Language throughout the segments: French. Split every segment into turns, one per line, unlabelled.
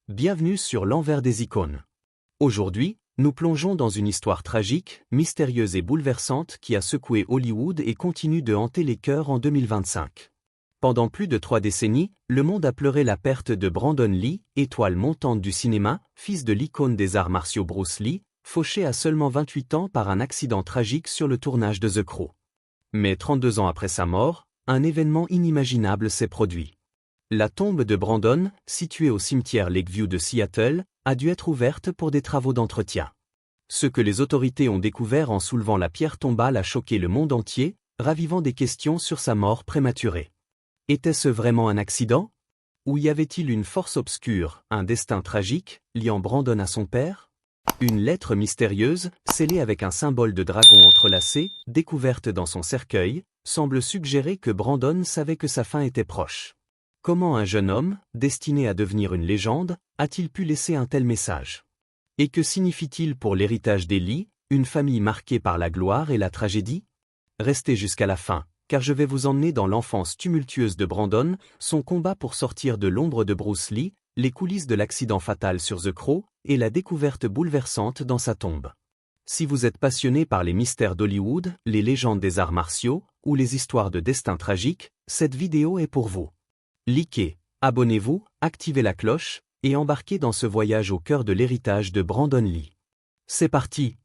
Bienvenue sur l'envers des icônes. Aujourd'hui, nous plongeons dans une histoire tragique, mystérieuse et bouleversante qui a secoué Hollywood et continue de hanter les cœurs en 2025. Pendant plus de 3 décennies, le monde a pleuré la perte de Brandon Lee, étoile montante du cinéma, fils de l'icône des arts martiaux Bruce Lee, fauché à seulement 28 ans par un accident tragique sur le tournage de The Crow. Mais 32 ans après sa mort, un événement inimaginable s'est produit. La tombe de Brandon, située au cimetière Lakeview de Seattle, a dû être ouverte pour des travaux d'entretien. Ce que les autorités ont découvert en soulevant la pierre tombale a choqué le monde entier, ravivant des questions sur sa mort prématurée. Était-ce vraiment un accident? Ou y avait-il une force obscure, un destin tragique, liant Brandon à son père? Une lettre mystérieuse, scellée avec un symbole de dragon entrelacé, découverte dans son cercueil, semble suggérer que Brandon savait que sa fin était proche. Comment un jeune homme, destiné à devenir une légende, a-t-il pu laisser un tel message? Et que signifie-t-il pour l'héritage des Lee, une famille marquée par la gloire et la tragédie? Restez jusqu'à la fin, car je vais vous emmener dans l'enfance tumultueuse de Brandon, son combat pour sortir de l'ombre de Bruce Lee, les coulisses de l'accident fatal sur The Crow, et la découverte bouleversante dans sa tombe. Si vous êtes passionné par les mystères d'Hollywood, les légendes des arts martiaux, ou les histoires de destin tragiques, cette vidéo est pour vous. Likez, abonnez-vous, activez la cloche, et embarquez dans ce voyage au cœur de l'héritage de Brandon Lee. C'est parti!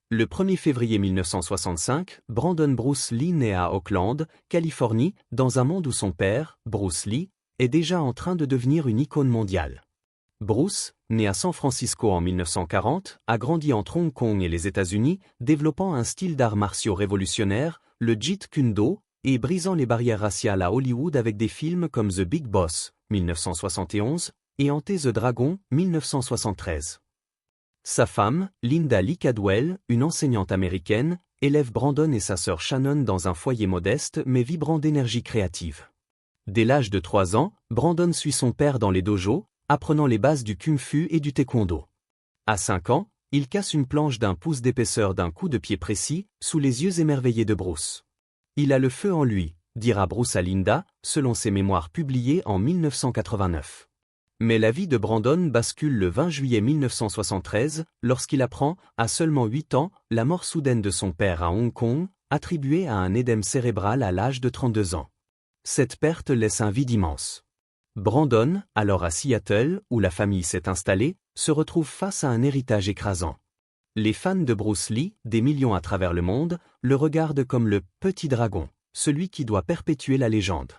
Le 1er février 1965, Brandon Bruce Lee naît à Oakland, Californie, dans un monde où son père, Bruce Lee, est déjà en train de devenir une icône mondiale. Bruce, né à San Francisco en 1940, a grandi entre Hong Kong et les États-Unis, développant un style d'arts martiaux révolutionnaire, le Jeet Kune Do, et brisant les barrières raciales à Hollywood avec des films comme The Big Boss, 1971, et Enter the Dragon, 1973. Sa femme, Linda Lee Cadwell, une enseignante américaine, élève Brandon et sa sœur Shannon dans un foyer modeste mais vibrant d'énergie créative. Dès l'âge de 3 ans, Brandon suit son père dans les dojos, apprenant les bases du kung-fu et du taekwondo. À 5 ans, il casse une planche d'1 pouce d'épaisseur d'un coup de pied précis, sous les yeux émerveillés de Bruce. Il a le feu en lui, dira Bruce à Linda, selon ses mémoires publiées en 1989. Mais la vie de Brandon bascule le 20 juillet 1973, lorsqu'il apprend, à seulement 8 ans, la mort soudaine de son père à Hong Kong, attribuée à un édème cérébral à l'âge de 32 ans. Cette perte laisse un vide immense. Brandon, alors à Seattle, où la famille s'est installée, se retrouve face à un héritage écrasant. Les fans de Bruce Lee, des millions à travers le monde, le regardent comme le « petit dragon », celui qui doit perpétuer la légende.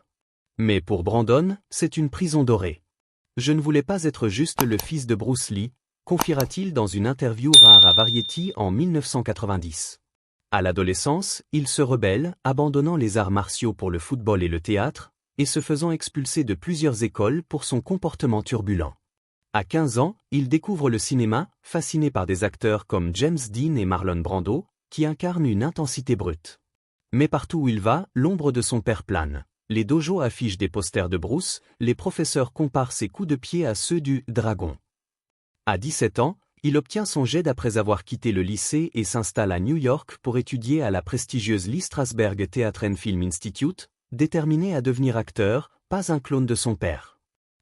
Mais pour Brandon, c'est une prison dorée. « Je ne voulais pas être juste le fils de Bruce Lee », confiera-t-il dans une interview rare à Variety en 1990. À l'adolescence, il se rebelle, abandonnant les arts martiaux pour le football et le théâtre, et se faisant expulser de plusieurs écoles pour son comportement turbulent. À 15 ans, il découvre le cinéma, fasciné par des acteurs comme James Dean et Marlon Brando, qui incarnent une intensité brute. Mais partout où il va, l'ombre de son père plane. Les dojos affichent des posters de Bruce, les professeurs comparent ses coups de pied à ceux du « dragon ». À 17 ans, il obtient son GED après avoir quitté le lycée et s'installe à New York pour étudier à la prestigieuse Lee Strasberg Theatre and Film Institute, déterminé à devenir acteur, pas un clone de son père.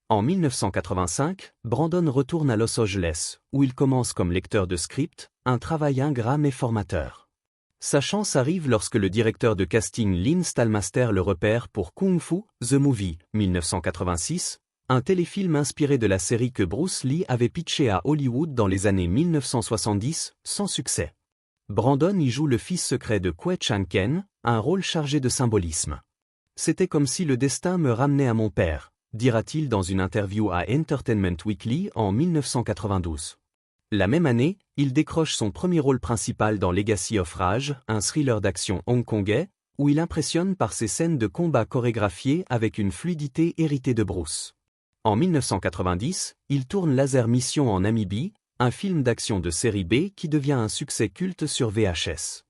En 1985, Brandon retourne à Los Angeles, où il commence comme lecteur de script, un travail ingrat mais formateur. Sa chance arrive lorsque le directeur de casting Lynn Stalmaster le repère pour Kung Fu, The Movie, 1986, un téléfilm inspiré de la série que Bruce Lee avait pitché à Hollywood dans les années 1970, sans succès. Brandon y joue le fils secret de Kwei Chang-ken, un rôle chargé de symbolisme. « C'était comme si le destin me ramenait à mon père », dira-t-il dans une interview à Entertainment Weekly en 1992. La même année, il décroche son premier rôle principal dans Legacy of Rage, un thriller d'action hongkongais, où il impressionne par ses scènes de combat chorégraphiées avec une fluidité héritée de Bruce. En 1990, il tourne Laser Mission en Namibie, un film d'action de série B qui devient un succès culte sur VHS.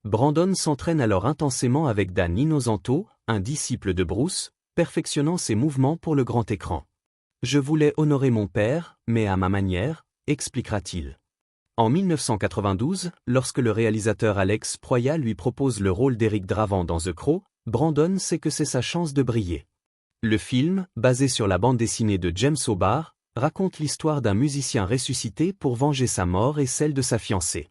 Brandon s'entraîne alors intensément avec Dan Inosanto, un disciple de Bruce, perfectionnant ses mouvements pour le grand écran. « Je voulais honorer mon père, mais à ma manière », expliquera-t-il. En 1992, lorsque le réalisateur Alex Proya lui propose le rôle d'Eric Dravant dans The Crow, Brandon sait que c'est sa chance de briller. Le film, basé sur la bande dessinée de James O'Barr, raconte l'histoire d'un musicien ressuscité pour venger sa mort et celle de sa fiancée.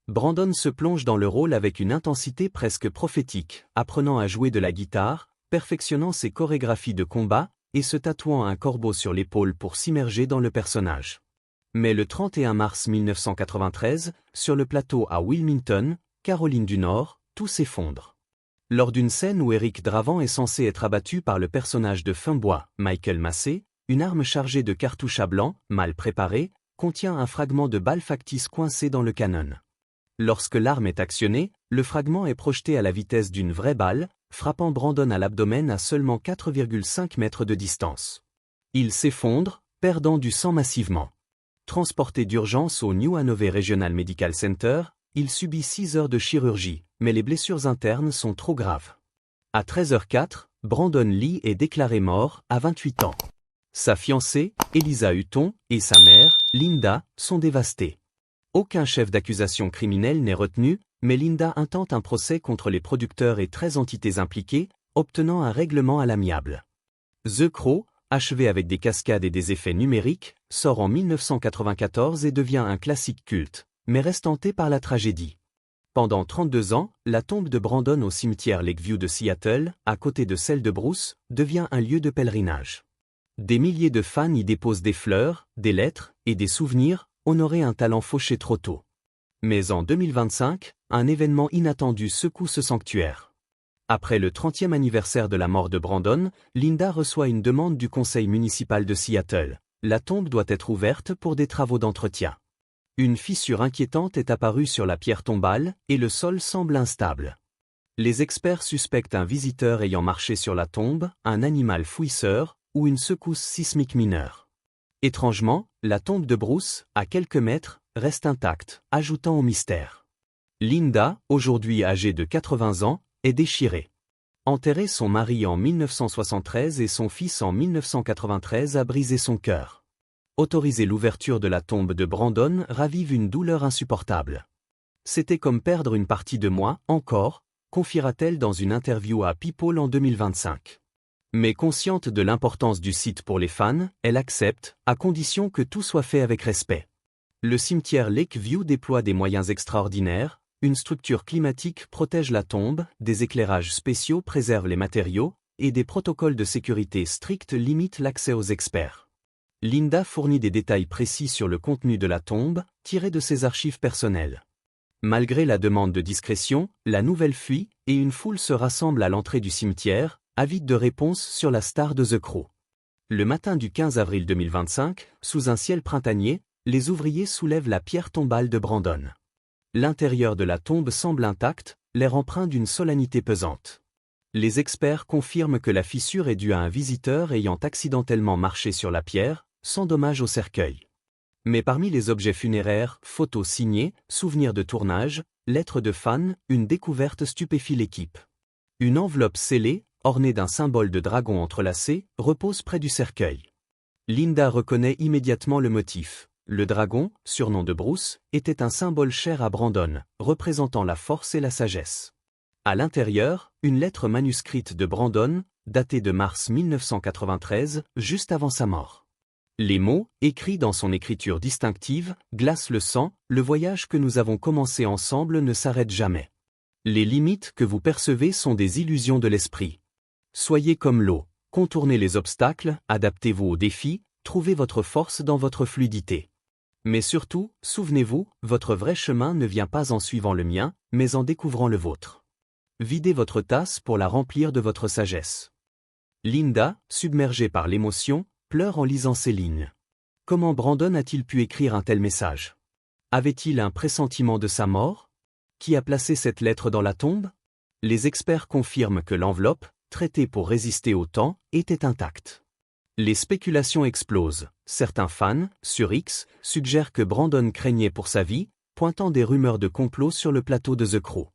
Brandon se plonge dans le rôle avec une intensité presque prophétique, apprenant à jouer de la guitare, perfectionnant ses chorégraphies de combat, et se tatouant un corbeau sur l'épaule pour s'immerger dans le personnage. Mais le 31 mars 1993, sur le plateau à Wilmington, Caroline du Nord, tout s'effondre. Lors d'une scène où Eric Dravant est censé être abattu par le personnage de Finbois, Michael Massé, une arme chargée de cartouches à blanc, mal préparée, contient un fragment de balle factice coincé dans le canon. Lorsque l'arme est actionnée, le fragment est projeté à la vitesse d'une vraie balle, frappant Brandon à l'abdomen à seulement 4,5 mètres de distance. Il s'effondre, perdant du sang massivement. Transporté d'urgence au New Hanover Regional Medical Center, il subit 6 heures de chirurgie, mais les blessures internes sont trop graves. À 13h04, Brandon Lee est déclaré mort, à 28 ans. Sa fiancée, Eliza Hutton, et sa mère, Linda, sont dévastées. Aucun chef d'accusation criminel n'est retenu, mais Linda intente un procès contre les producteurs et 13 entités impliquées, obtenant un règlement à l'amiable. The Crow, achevé avec des cascades et des effets numériques, sort en 1994 et devient un classique culte, mais reste hanté par la tragédie. Pendant 32 ans, la tombe de Brandon au cimetière Lakeview de Seattle, à côté de celle de Bruce, devient un lieu de pèlerinage. Des milliers de fans y déposent des fleurs, des lettres et des souvenirs, honorer un talent fauché trop tôt. Mais en 2025, un événement inattendu secoue ce sanctuaire. Après le 30e anniversaire de la mort de Brandon, Linda reçoit une demande du conseil municipal de Seattle. La tombe doit être ouverte pour des travaux d'entretien. Une fissure inquiétante est apparue sur la pierre tombale, et le sol semble instable. Les experts suspectent un visiteur ayant marché sur la tombe, un animal fouisseur, ou une secousse sismique mineure. Étrangement, la tombe de Bruce, à quelques mètres, reste intacte, ajoutant au mystère. Linda, aujourd'hui âgée de 80 ans, est déchirée. Enterrer son mari en 1973 et son fils en 1993 a brisé son cœur. Autoriser l'ouverture de la tombe de Brandon ravive une douleur insupportable. C'était comme perdre une partie de moi, encore, confiera-t-elle dans une interview à People en 2025. Mais consciente de l'importance du site pour les fans, elle accepte, à condition que tout soit fait avec respect. Le cimetière Lakeview déploie des moyens extraordinaires, une structure climatique protège la tombe, des éclairages spéciaux préservent les matériaux, et des protocoles de sécurité stricts limitent l'accès aux experts. Linda fournit des détails précis sur le contenu de la tombe, tirés de ses archives personnelles. Malgré la demande de discrétion, la nouvelle fuit, et une foule se rassemble à l'entrée du cimetière, avide de réponses sur la star de The Crow. Le matin du 15 avril 2025, sous un ciel printanier, les ouvriers soulèvent la pierre tombale de Brandon. L'intérieur de la tombe semble intact, l'air empreint d'une solennité pesante. Les experts confirment que la fissure est due à un visiteur ayant accidentellement marché sur la pierre, sans dommage au cercueil. Mais parmi les objets funéraires, photos signées, souvenirs de tournage, lettres de fans, une découverte stupéfie l'équipe. Une enveloppe scellée, ornée d'un symbole de dragon entrelacé, repose près du cercueil. Linda reconnaît immédiatement le motif. Le dragon, surnom de Bruce, était un symbole cher à Brandon, représentant la force et la sagesse. À l'intérieur, une lettre manuscrite de Brandon, datée de mars 1993, juste avant sa mort. Les mots, écrits dans son écriture distinctive, glacent le sang, le voyage que nous avons commencé ensemble ne s'arrête jamais. Les limites que vous percevez sont des illusions de l'esprit. Soyez comme l'eau, contournez les obstacles, adaptez-vous aux défis, trouvez votre force dans votre fluidité. Mais surtout, souvenez-vous, votre vrai chemin ne vient pas en suivant le mien, mais en découvrant le vôtre. Videz votre tasse pour la remplir de votre sagesse. Linda, submergée par l'émotion, pleure en lisant ces lignes. Comment Brandon a-t-il pu écrire un tel message? Avait-il un pressentiment de sa mort? Qui a placé cette lettre dans la tombe? Les experts confirment que l'enveloppe, traitée pour résister au temps, était intacte. Les spéculations explosent. Certains fans, sur X, suggèrent que Brandon craignait pour sa vie, pointant des rumeurs de complot sur le plateau de The Crow.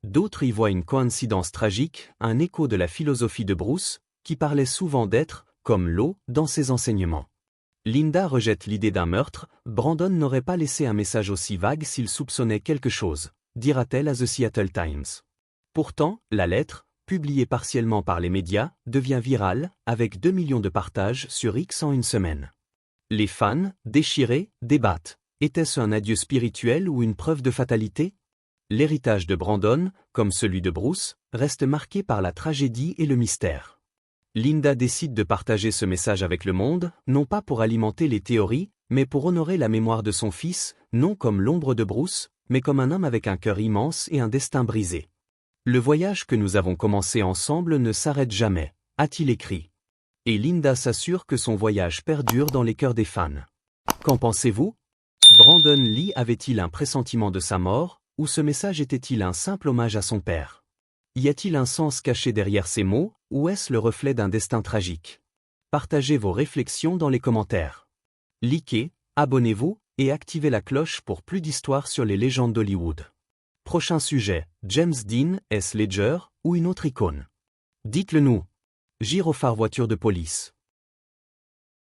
D'autres y voient une coïncidence tragique, un écho de la philosophie de Bruce, qui parlait souvent d'être, comme l'eau, dans ses enseignements. Linda rejette l'idée d'un meurtre, Brandon n'aurait pas laissé un message aussi vague s'il soupçonnait quelque chose, dira-t-elle à The Seattle Times. Pourtant, la lettre, publiée partiellement par les médias, devient virale, avec 2 millions de partages sur X en une semaine. Les fans, déchirés, débattent. Était-ce un adieu spirituel ou une preuve de fatalité? L'héritage de Brandon, comme celui de Bruce, reste marqué par la tragédie et le mystère. Linda décide de partager ce message avec le monde, non pas pour alimenter les théories, mais pour honorer la mémoire de son fils, non comme l'ombre de Bruce, mais comme un homme avec un cœur immense et un destin brisé. Le voyage que nous avons commencé ensemble ne s'arrête jamais, a-t-il écrit. Et Linda s'assure que son voyage perdure dans les cœurs des fans. Qu'en pensez-vous? Brandon Lee avait-il un pressentiment de sa mort, ou ce message était-il un simple hommage à son père? Y a-t-il un sens caché derrière ces mots, ou est-ce le reflet d'un destin tragique? Partagez vos réflexions dans les commentaires. Likez, abonnez-vous, et activez la cloche pour plus d'histoires sur les légendes d'Hollywood. Prochain sujet, James Dean, est-ce Ledger, ou une autre icône? Dites-le nous. Gyrophare voiture de police.